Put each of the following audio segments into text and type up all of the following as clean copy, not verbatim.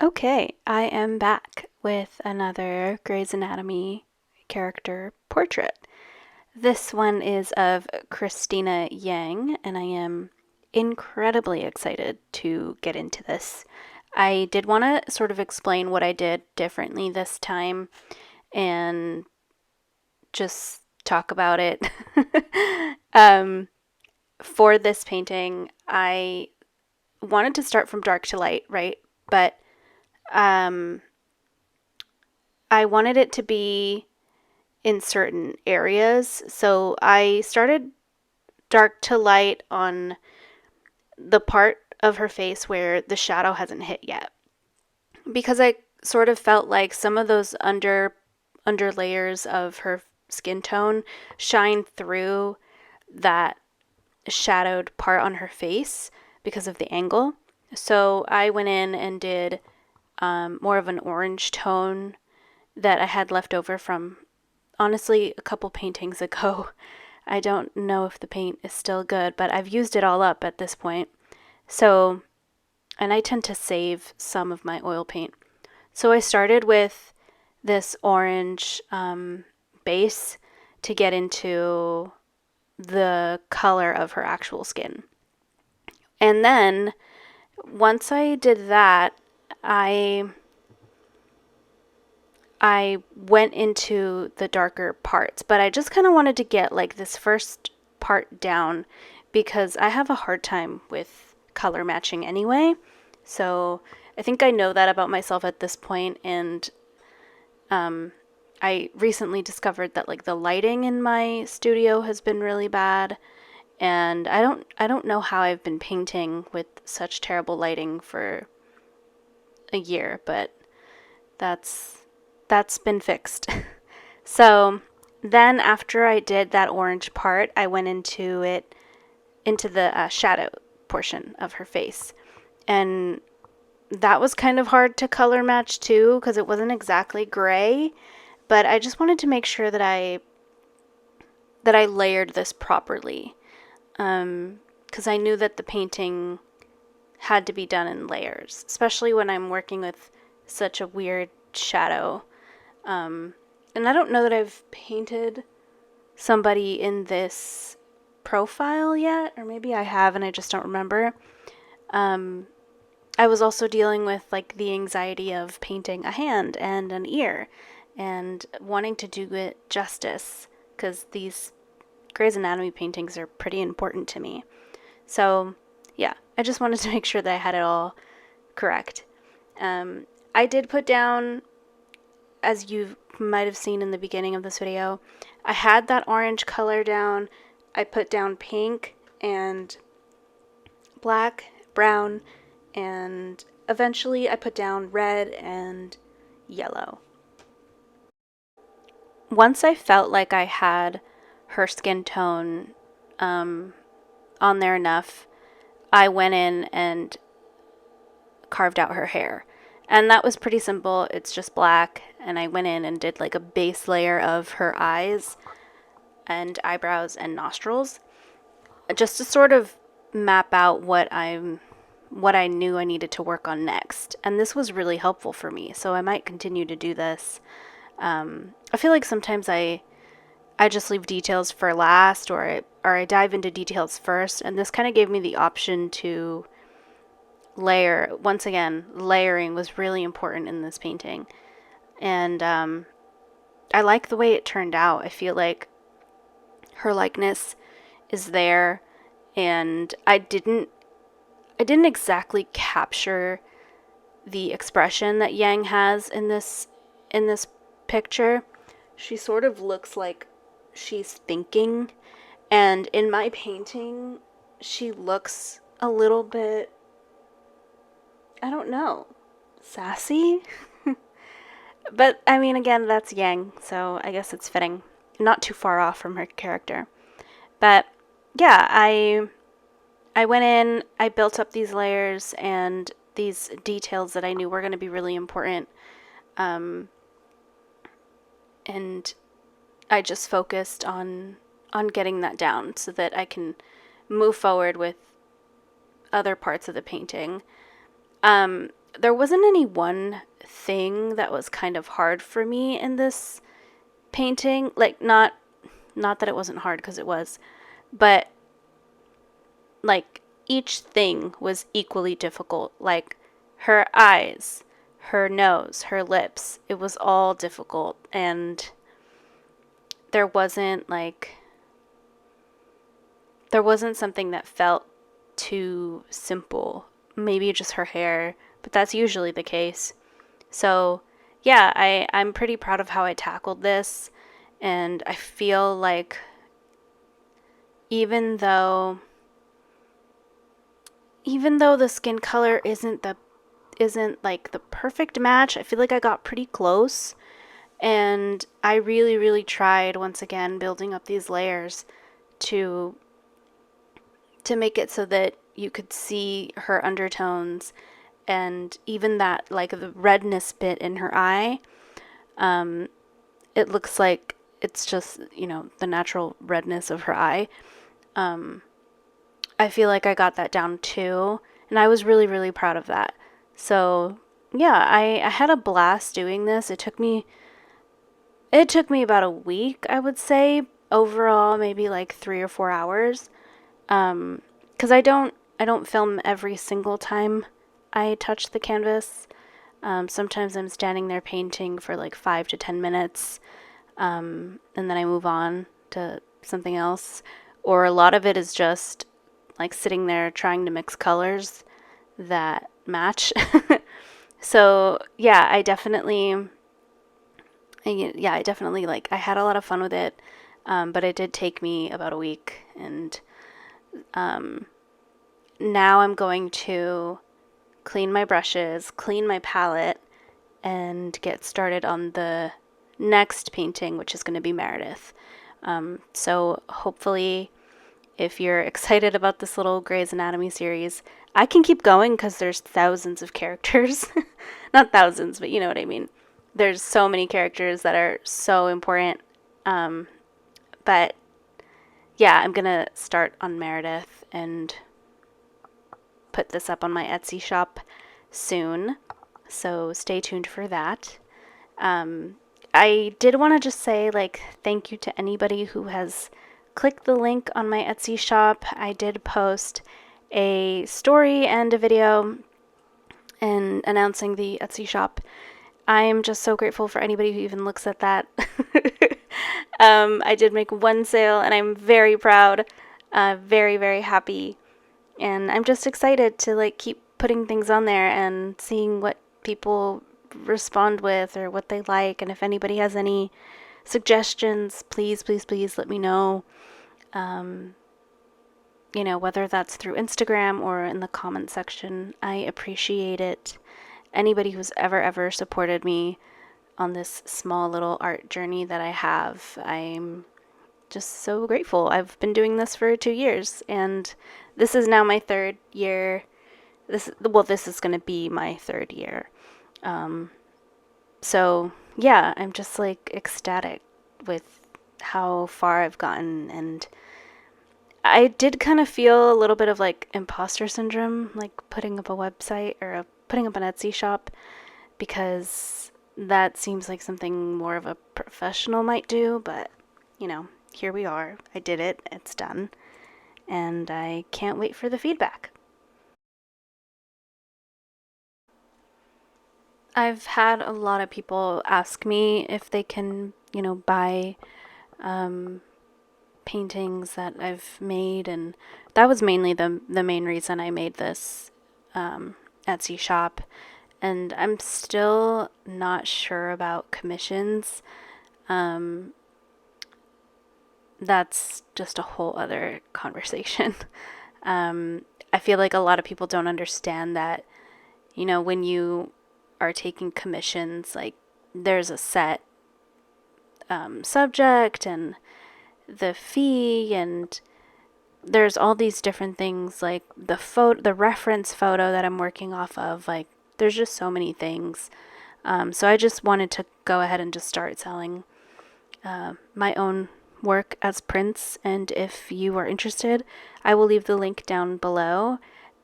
Okay, I am back with another Grey's Anatomy character portrait. This one is of Cristina Yang, and I am incredibly excited to get into this. I did want to sort of explain what I did differently this time and just talk about it. um, for this painting, I wanted to start from dark to light, right? But um, I wanted it to be in certain areas. So I started dark to light on the part of her face where the shadow hasn't hit yet. Because I sort of felt like some of those under layers of her skin tone shine through that shadowed part on her face because of the angle. So I went in and did more of an orange tone that I had left over from honestly a couple paintings ago. I don't know if the paint is still good, but I've used it all up at this point. So, and I tend to save some of my oil paint. So I started with this orange base to get into the color of her actual skin. And then once I did that, I I went into the darker parts, but I just kind of wanted to get like this first part down because I have a hard time with color matching anyway. So I think I know that about myself at this point, and um, I recently discovered that like the lighting in my studio has been really bad, and I don't know how I've been painting with such terrible lighting for a year, but that's that's been fixed. So then after I did that orange part, I went into the shadow portion of her face. And that was kind of hard to color match too because it wasn't exactly gray, but I just wanted to make sure that I layered this properly. Because I knew that the painting had to be done in layers, especially when I'm working with such a weird shadow. And I don't know that I've painted somebody in this profile yet, or maybe I have and I just don't remember. Um, I was also dealing with like the anxiety of painting a hand and an ear and wanting to do it justice because these Grey's Anatomy paintings are pretty important to me. So, yeah, I just wanted to make sure that I had it all correct. I did put down, as you might have seen in the beginning of this video, I had that orange color down. I put down pink and black, brown, and eventually I put down red and yellow. Once I felt like I had her skin tone on there enough, I went in and carved out her hair. And that was pretty simple. It's just black. And I went in and did like a base layer of her eyes and eyebrows and nostrils just to sort of map out what I knew I needed to work on next. And this was really helpful for me. So I might continue to do this. I feel like sometimes I just leave details for last, or I dive into details first, and this kind of gave me the option to layer. Once again, layering was really important in this painting, and I like the way it turned out. I feel like her likeness is there, and I didn't exactly capture the expression that Yang has in this picture. She sort of looks like she's thinking, and in my painting she looks a little bit, I don't know, sassy. But I mean, again, that's Yang, so I guess it's fitting. Not too far off from her character. But yeah, I went in, I built up these layers and these details that I knew were going to be really important. Um, and I just focused on getting that down so that I can move forward with other parts of the painting. there wasn't any one thing that was kind of hard for me in this painting. Like, not that it wasn't hard, because it was, but like each thing was equally difficult. Like her eyes, her nose, her lips, it was all difficult. And there wasn't like, there wasn't something that felt too simple. Maybe just her hair, but that's usually the case. So, yeah, I'm pretty proud of how I tackled this. And I feel like even though the skin color isn't like the perfect match, I feel like I got pretty close. And I really, really tried, once again, building up these layers to make it so that you could see her undertones, and even that, like, the redness bit in her eye, it looks like it's just, the natural redness of her eye. I feel like I got that down too, and I was really, really proud of that. So, yeah, I had a blast doing this. It took me about a week, I would say, overall, maybe like 3 or 4 hours. Because I don't film every single time I touch the canvas. Sometimes I'm standing there painting for like 5 to 10 minutes, and then I move on to something else. Or a lot of it is just like sitting there trying to mix colors that match. So yeah, I definitely like, I had a lot of fun with it, but it did take me about a week, and now I'm going to clean my brushes, clean my palette, and get started on the next painting, which is going to be Meredith. So hopefully, if you're excited about this little Grey's Anatomy series, I can keep going because there's thousands of characters. Not thousands, but you know what I mean. There's so many characters that are so important. But yeah, I'm going to start on Meredith and put this up on my Etsy shop soon. So stay tuned for that. I did want to just say, like, thank you to anybody who has clicked the link on my Etsy shop. I did post a story and a video and announcing the Etsy shop. I'm just so grateful for anybody who even looks at that. I did make one sale, and I'm very proud, very, very happy. And I'm just excited to like keep putting things on there and seeing what people respond with, or what they like. And if anybody has any suggestions, please, please, please let me know. Whether that's through Instagram or in the comment section, I appreciate it. Anybody who's ever supported me on this small little art journey that I have, I'm just so grateful. I've been doing this for 2 years, and this is now my third year. This is going to be my third year. So yeah, I'm just like ecstatic with how far I've gotten, and I did kind of feel a little bit of like imposter syndrome, like putting up a website or putting up an Etsy shop, because that seems like something more of a professional might do, but here we are. I did it. It's done. And I can't wait for the feedback. I've had a lot of people ask me if they can, buy paintings that I've made, and that was mainly the main reason I made this Etsy shop. And I'm still not sure about commissions. That's just a whole other conversation. I feel like a lot of people don't understand that, when you are taking commissions, like, there's a set subject and the fee, and there's all these different things, like the reference photo that I'm working off of. Like, there's just so many things. So I just wanted to go ahead and just start selling my own work as prints. And if you are interested, I will leave the link down below,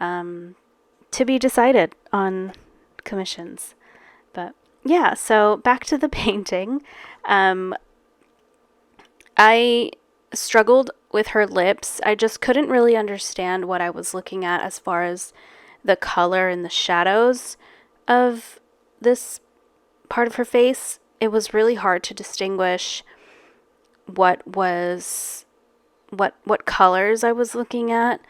to be decided on commissions. But yeah, so back to the painting. I struggled with her lips. I just couldn't really understand what I was looking at as far as the color and the shadows of this part of her face. It was really hard to distinguish what colors I was looking at.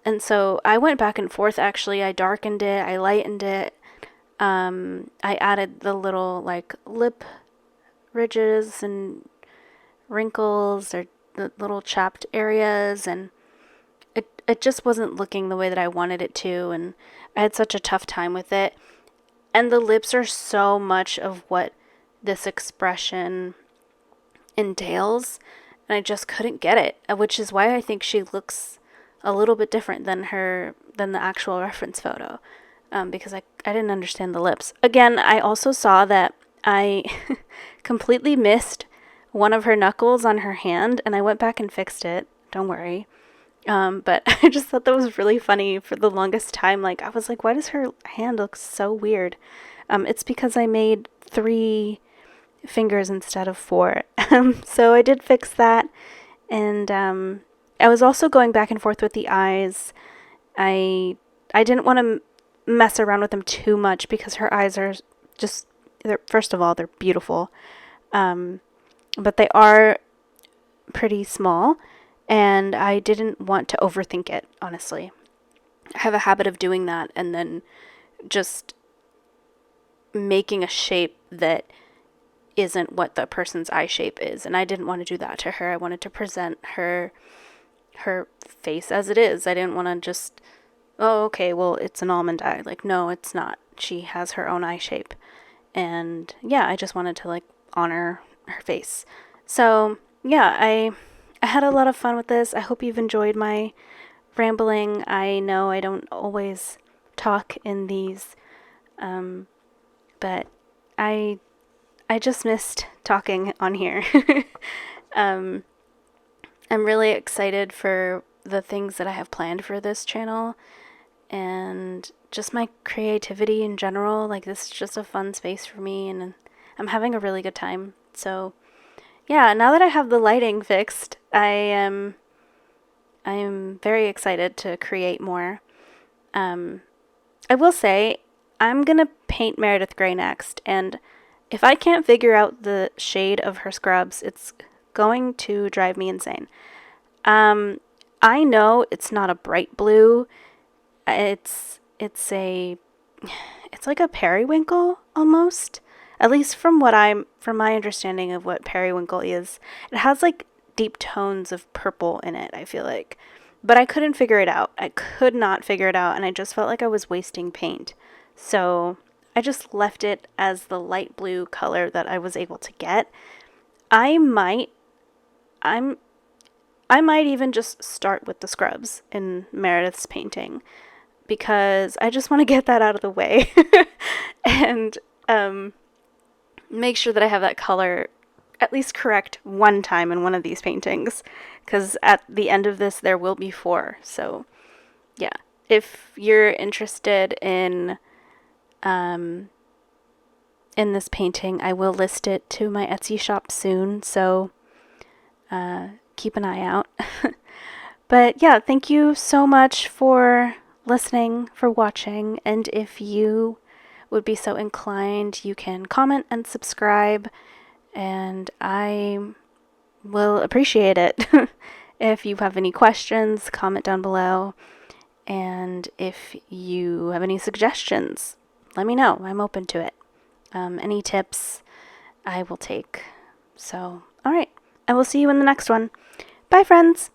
And so I went back and forth actually. I darkened it, I lightened it. I added the little like lip ridges and wrinkles or the little chapped areas, and it just wasn't looking the way that I wanted it to, and I had such a tough time with it. And the lips are so much of what this expression entails, and I just couldn't get it, which is why I think she looks a little bit different than the actual reference photo, because I didn't understand the lips. Again, I also saw that I completely missed one of her knuckles on her hand, and I went back and fixed it. Don't worry. But I just thought that was really funny for the longest time. Like, I was like, why does her hand look so weird? It's because I made 3 fingers instead of 4. So I did fix that. And I was also going back and forth with the eyes. I didn't want to mess around with them too much because her eyes are just, first of all, they're beautiful. But they are pretty small, and I didn't want to overthink it, honestly. I have a habit of doing that and then just making a shape that isn't what the person's eye shape is, and I didn't want to do that to her. I wanted to present her face as it is. I didn't want to just, oh, okay, well, it's an almond eye. Like, no, it's not. She has her own eye shape. And yeah, I just wanted to like honor her face. So yeah, I had a lot of fun with this. I hope you've enjoyed my rambling. I know I don't always talk in these, but I just missed talking on here. I'm really excited for the things that I have planned for this channel and just my creativity in general. Like, this is just a fun space for me, and I'm having a really good time. So yeah, now that I have the lighting fixed, I am very excited to create more. I will say I'm gonna paint Meredith Grey next, and if I can't figure out the shade of her scrubs, it's going to drive me insane. I know it's not a bright blue. It's like a periwinkle almost. At least from my understanding of what periwinkle is. It has like deep tones of purple in it, I feel like. But I couldn't figure it out. I could not figure it out, and I just felt like I was wasting paint. So I just left it as the light blue color that I was able to get. I might even just start with the scrubs in Meredith's painting, because I just want to get that out of the way and make sure that I have that color at least correct one time in one of these paintings, because at the end of this there will be 4. So yeah, if you're interested in this painting, I will list it to my Etsy shop soon, so keep an eye out. But yeah, thank you so much for listening, for watching, and if you would be so inclined, you can comment and subscribe, and I will appreciate it. If you have any questions, comment down below, and if you have any suggestions, let me know. I'm open to it. Any tips, I will take. So, alright, I will see you in the next one. Bye, friends!